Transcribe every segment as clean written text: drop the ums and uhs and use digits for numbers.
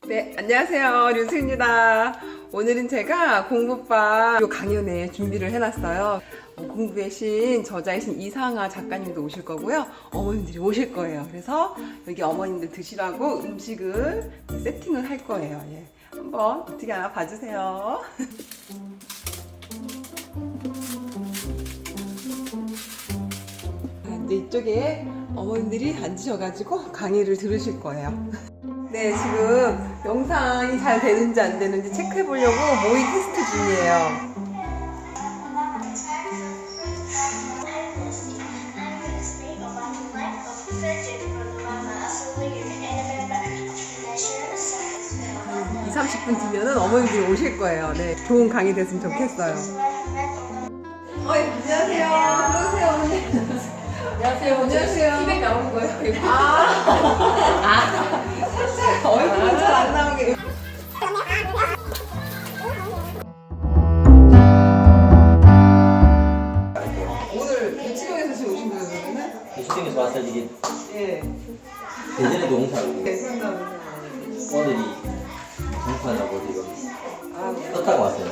네, 안녕하세요. 류수입니다. 오늘은 제가 공부방 강연에 준비를 해놨어요. 공부의 신, 저자이신 이상아 작가님도 오실 거고요. 어머님들이 오실 거예요. 그래서 여기 어머님들 드시라고 음식을 세팅을 할 거예요. 예. 한번 어떻게 하나 봐주세요. 이제 이쪽에 어머님들이 앉으셔가지고 강의를 들으실 거예요. 네, 지금 영상이 잘 되는지 안 되는지 체크해 보려고 모의 테스트 중이에요. 한 20-30분 뒤면은 어머님들이 오실 거예요. 네, 좋은 강의 됐으면 좋겠어요. 안녕하세요. 들어오세요, 어머니. 안녕하세요. 안녕하세요. TV에 나오는 거예요? 살짝 얼굴은 잘 안 나오게. 오늘 대치동에서 지금 오신 거예요, 그러면은? 대치동에서 와서 이게 예. 대전에도 옹사하고 대전가 오늘이 동판하고 지금 아, 떴다고 왔어요.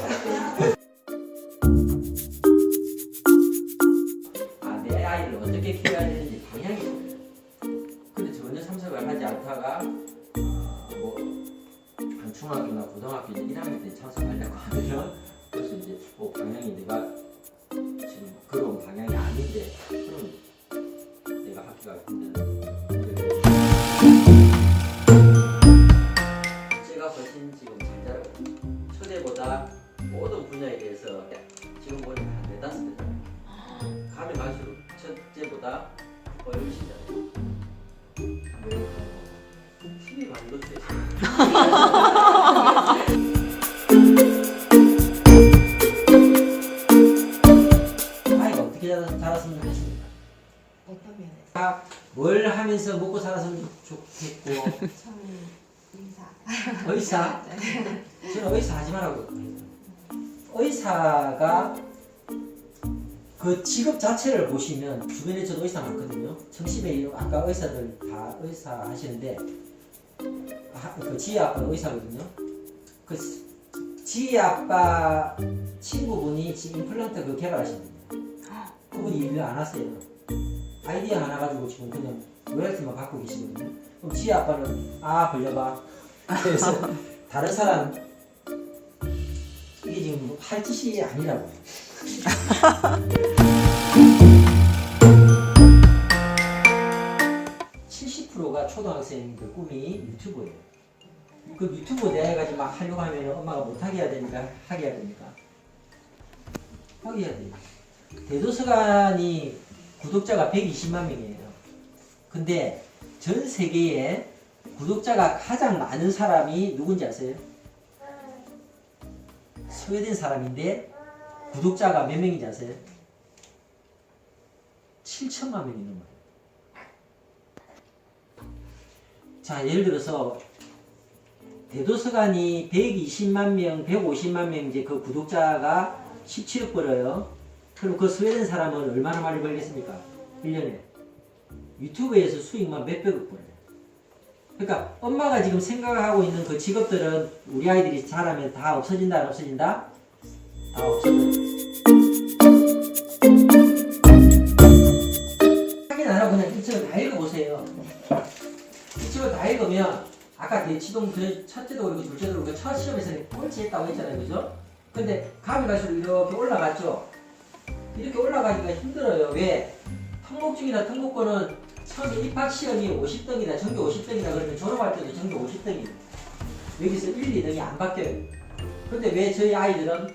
내 아이를 어떻게 키워야 되는지 방향이 없어요. 근데 전혀 참석을 하지 않다가 한 중학교나 고등학교 1학년 때 참석하려고 하면 그래서 이제 방향이 내가 지금 그런 방향이 아닌데 그럼 내가 학교가 힘든 제가 훨씬 지금 잘 자라고 초대보다 모든 분야에 대해서 지금 보니까 한 4-5배 가면 갈수록 첫째보다 훨씬 잘해요. TV 많이 놓쳐요. 아이가 어떻게 자랐으면 좋겠습니까? 어떤 면에서? 뭘 하면서 먹고 살았으면 좋겠고 저는 의사. 의사? 저는 의사 하지 말라고 의사가 그 직업 자체를 보시면 주변에 저도 의사 많거든요. 청심에 아까 의사들 다 의사 하시는데 그 지혜 아빠 의사거든요. 그 지혜 아빠 친구분이 지금 임플란트 그 개발하신 분이에요. 그분이 일을 안 하세요. 아이디어 하나 가지고 지금 그냥 로열티만 받고 계시거든요. 그럼 지혜 아빠는 벌려봐. 그래서 다른 사람 이게 지금 할 짓이 아니라고. 70%가 초등학생들 꿈이 유튜버예요. 그 유튜브 내가지고 막 하려고 하면 엄마가 못하게 해야 되니까 하게 해야 됩니까? 하게 해야 돼요. 대도서관이 구독자가 120만 명이에요. 근데 전 세계에 구독자가 가장 많은 사람이 누군지 아세요? 스웨덴 사람인데 구독자가 몇 명인지 아세요? 7천만 명이 넘어요. 자, 예를 들어서 대도서관이 120만 명, 150만 명 이제 그 구독자가 17억 벌어요. 그럼 그 스웨덴 사람은 얼마나 많이 벌겠습니까? 1년에. 유튜브에서 수익만 몇백억 벌어요. 그러니까 엄마가 지금 생각하고 있는 그 직업들은 우리 아이들이 자라면 다 없어진다, 안 없어진다? 다 없어져요. 확인 안 하고 그냥 이 책을 다 읽어보세요. 이 책을 다 읽으면 아까 대치동 그 첫째도 그리고 둘째도 그리고 첫 시험에서는 꼴찌 했다고 했잖아요. 그죠? 근데 가면 갈수록 이렇게 올라갔죠? 이렇게 올라가기가 힘들어요. 왜? 특목중이나 특목고는 처음에 입학시험이 50등이다, 전교 50등이다 그러면 졸업할 때도 전교 50등이에요. 여기서 1, 2등이 안 바뀌어요. 근데 왜 저희 아이들은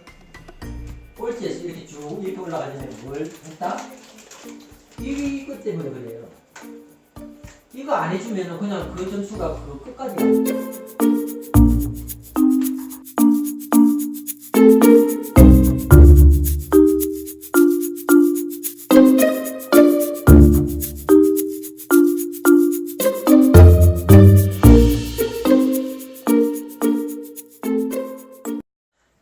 꼴찌에서 이렇게 쭉 이렇게 올라가냐면 뭘 했다? 이것 때문에 그래요. 이거 안 해주면 그냥 그 점수가 그 끝까지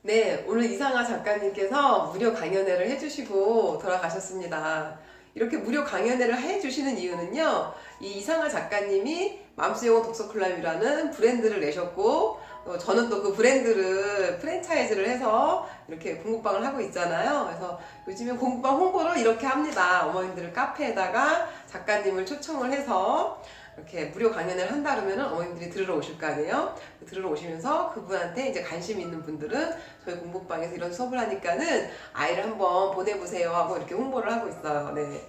네, 오늘 이상아 작가님께서 무료 강연회를 해주시고 돌아가셨습니다. 이렇게 무료 강연회를 해주시는 이유는요, 이 이상아 작가님이 맘스 영어 독서클럽이라는 브랜드를 내셨고 저는 또 그 브랜드를 프랜차이즈를 해서 이렇게 공부방을 하고 있잖아요. 그래서 요즘에 공부방 홍보를 이렇게 합니다. 어머님들을 카페에다가 작가님을 초청을 해서 이렇게 무료 강연을 한다 그러면 어머님들이 들으러 오실 거 아니에요. 들으러 오시면서 그분한테 이제 관심 있는 분들은 저희 공부방에서 이런 수업을 하니까는 아이를 한번 보내보세요 하고 이렇게 홍보를 하고 있어요. 네.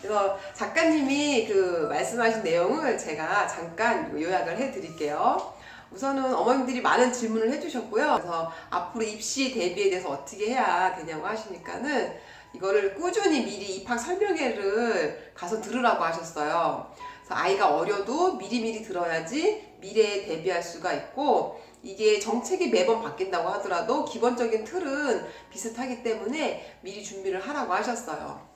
그래서 작가님이 그 말씀하신 내용을 제가 잠깐 요약을 해 드릴게요. 우선은 어머님들이 많은 질문을 해주셨고요. 그래서 앞으로 입시 대비에 대해서 어떻게 해야 되냐고 하시니까는 이거를 꾸준히 미리 입학 설명회를 가서 들으라고 하셨어요. 그래서 아이가 어려도 미리미리 들어야지 미래에 대비할 수가 있고 이게 정책이 매번 바뀐다고 하더라도 기본적인 틀은 비슷하기 때문에 미리 준비를 하라고 하셨어요.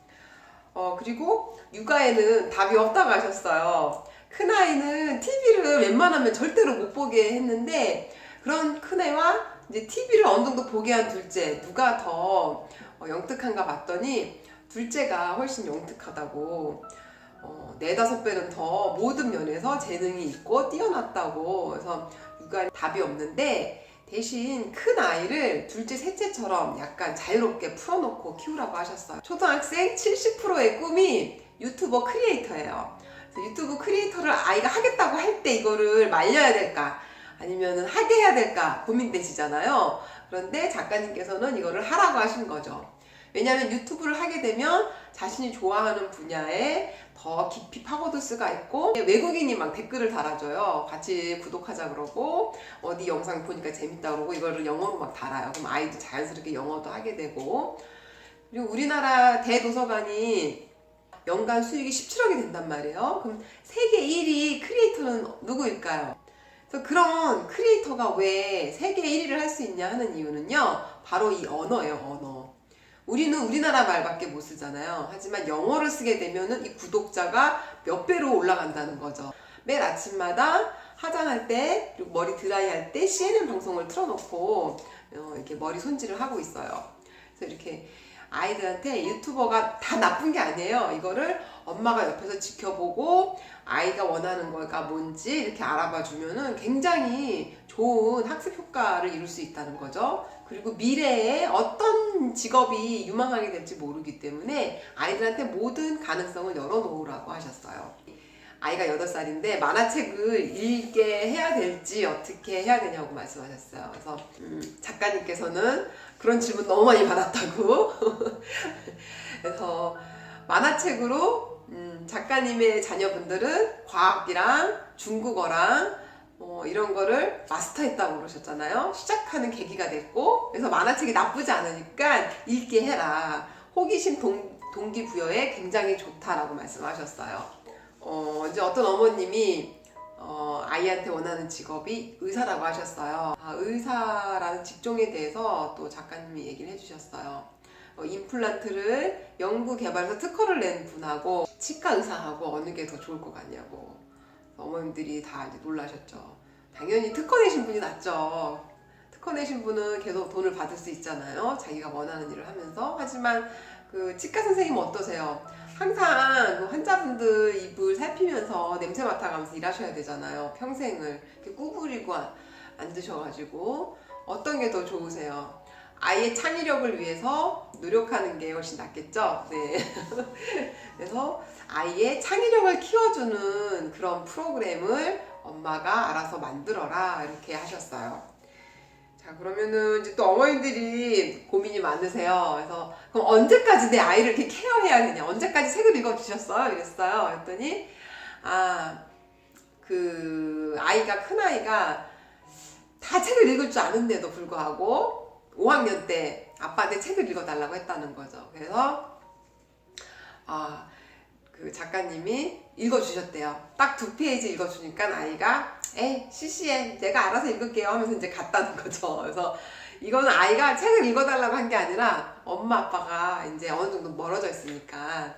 그리고 육아에는 답이 없다고 하셨어요. 큰아이는 TV를 웬만하면 절대로 못 보게 했는데 그런 큰애와 이제 TV를 어느 정도 보게 한 둘째 누가 더 영특한가 봤더니 둘째가 훨씬 영특하다고 4-5배는 더 모든 면에서 재능이 있고 뛰어났다고. 그래서 육아에 답이 없는데 대신 큰 아이를 둘째 셋째처럼 약간 자유롭게 풀어놓고 키우라고 하셨어요. 초등학생 70%의 꿈이 유튜버 크리에이터예요. 유튜브 크리에이터를 아이가 하겠다고 할 때 이거를 말려야 될까 아니면 하게 해야 될까 고민되시잖아요. 그런데 작가님께서는 이거를 하라고 하신 거죠. 왜냐하면 유튜브를 하게 되면 자신이 좋아하는 분야에 더 깊이 파고들 수가 있고 외국인이 막 댓글을 달아줘요. 같이 구독하자 그러고 어디 영상 보니까 재밌다 그러고 이거를 영어로 막 달아요. 그럼 아이도 자연스럽게 영어도 하게 되고 그리고 우리나라 대도서관이 연간 수익이 17억이 된단 말이에요. 그럼 세계 1위 크리에이터는 누구일까요? 그래서 그런 크리에이터가 왜 세계 1위를 할 수 있냐 하는 이유는요. 바로 이 언어예요. 언어. 우리는 우리나라 말밖에 못 쓰잖아요. 하지만 영어를 쓰게 되면은 이 구독자가 몇 배로 올라간다는 거죠. 매일 아침마다 화장할 때 그리고 머리 드라이할 때 CNN 방송을 틀어놓고 이렇게 머리 손질을 하고 있어요. 그래서 이렇게 아이들한테 유튜버가 다 나쁜 게 아니에요. 이거를 엄마가 옆에서 지켜보고 아이가 원하는 거가 뭔지 이렇게 알아봐 주면은 굉장히 좋은 학습 효과를 이룰 수 있다는 거죠. 그리고 미래에 어떤 직업이 유망하게 될지 모르기 때문에 아이들한테 모든 가능성을 열어놓으라고 하셨어요. 아이가 8살인데 만화책을 읽게 해야 될지 어떻게 해야 되냐고 말씀하셨어요. 그래서 작가님께서는 그런 질문 너무 많이 받았다고 그래서 만화책으로 작가님의 자녀분들은 과학이랑 중국어랑 이런 거를 마스터했다고 그러셨잖아요. 시작하는 계기가 됐고 그래서 만화책이 나쁘지 않으니까 읽게 해라. 호기심 동기부여에 굉장히 좋다라고 말씀하셨어요. 이제 어떤 어머님이 아이한테 원하는 직업이 의사라고 하셨어요. 의사라는 직종에 대해서 또 작가님이 얘기를 해주셨어요. 임플란트를 연구 개발해서 특허를 낸 분하고 치과 의사하고 어느 게 더 좋을 것 같냐고 어머님들이 다 이제 놀라셨죠. 당연히 특허 내신 분이 낫죠. 특허 내신 분은 계속 돈을 받을 수 있잖아요. 자기가 원하는 일을 하면서. 하지만 그 치과 선생님은 어떠세요? 항상 그 환자분들 입을 살피면서 냄새 맡아가면서 일하셔야 되잖아요. 평생을 이렇게 구부리고 앉으셔가지고 어떤 게 더 좋으세요? 아이의 창의력을 위해서 노력하는 게 훨씬 낫겠죠? 네. 그래서 아이의 창의력을 키워주는 그런 프로그램을 엄마가 알아서 만들어라 이렇게 하셨어요. 자, 그러면은 이제 또 어머님들이 고민이 많으세요. 그래서 그럼 언제까지 내 아이를 이렇게 케어해야 되냐? 언제까지 책을 읽어주셨어요? 이랬어요. 그랬더니 그 아이가 큰아이가 다 책을 읽을 줄 아는데도 불구하고 5학년 때 아빠한테 책을 읽어달라고 했다는 거죠. 그래서 그 작가님이 읽어주셨대요. 딱 2페이지 읽어주니까 아이가 시시해 내가 알아서 읽을게요 하면서 이제 갔다는 거죠. 그래서 이거는 아이가 책을 읽어달라고 한 게 아니라 엄마 아빠가 이제 어느 정도 멀어져 있으니까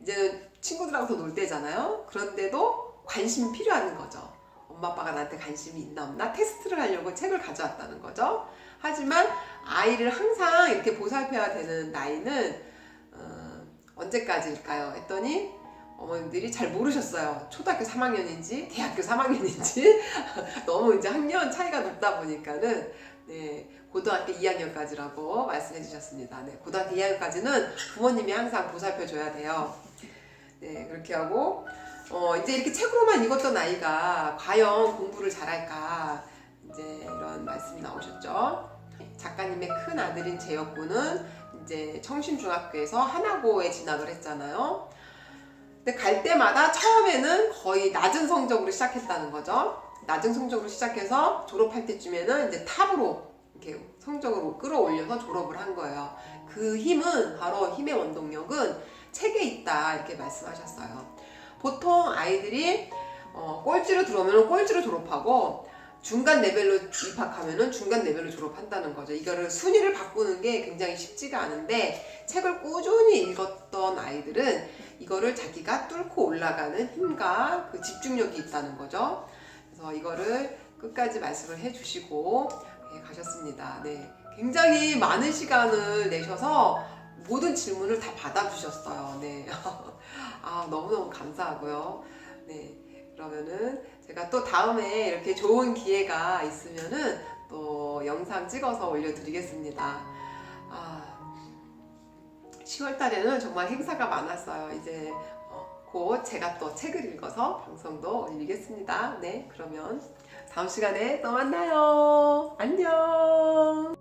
이제는 친구들하고 더 놀 때잖아요. 그런데도 관심이 필요한 거죠. 엄마 아빠가 나한테 관심이 있나 없나 테스트를 하려고 책을 가져왔다는 거죠. 하지만 아이를 항상 이렇게 보살펴야 되는 나이는 언제까지일까요? 했더니 어머님들이 잘 모르셨어요. 초등학교 3학년인지 대학교 3학년인지 너무 이제 학년 차이가 높다 보니까는 네, 고등학교 2학년까지라고 말씀해 주셨습니다. 네, 고등학교 2학년까지는 부모님이 항상 보살펴 줘야 돼요. 네, 그렇게 하고 이제 이렇게 책으로만 읽었던 아이가 과연 공부를 잘할까 이제 이런 말씀이 나오셨죠. 작가님의 큰 아들인 재혁군은 이제 청신중학교에서 하나고에 진학을 했잖아요. 근데 갈 때마다 처음에는 거의 낮은 성적으로 시작했다는 거죠. 낮은 성적으로 시작해서 졸업할 때쯤에는 이제 탑으로 이렇게 성적으로 끌어올려서 졸업을 한 거예요. 그 힘은 바로 힘의 원동력은 책에 있다 이렇게 말씀하셨어요. 보통 아이들이 꼴찌로 들어오면 꼴찌로 졸업하고 중간 레벨로 입학하면은 중간 레벨로 졸업한다는 거죠. 이거를 순위를 바꾸는 게 굉장히 쉽지가 않은데 책을 꾸준히 읽었던 아이들은 이거를 자기가 뚫고 올라가는 힘과 그 집중력이 있다는 거죠. 그래서 이거를 끝까지 말씀을 해주시고 네, 가셨습니다. 네, 굉장히 많은 시간을 내셔서 모든 질문을 다 받아주셨어요. 네, 너무너무 감사하고요. 네, 그러면은 제가 또 다음에 이렇게 좋은 기회가 있으면은 또 영상 찍어서 올려드리겠습니다. 10월 달에는 정말 행사가 많았어요. 이제 곧 제가 또 책을 읽어서 방송도 올리겠습니다. 네, 그러면 다음 시간에 또 만나요. 안녕.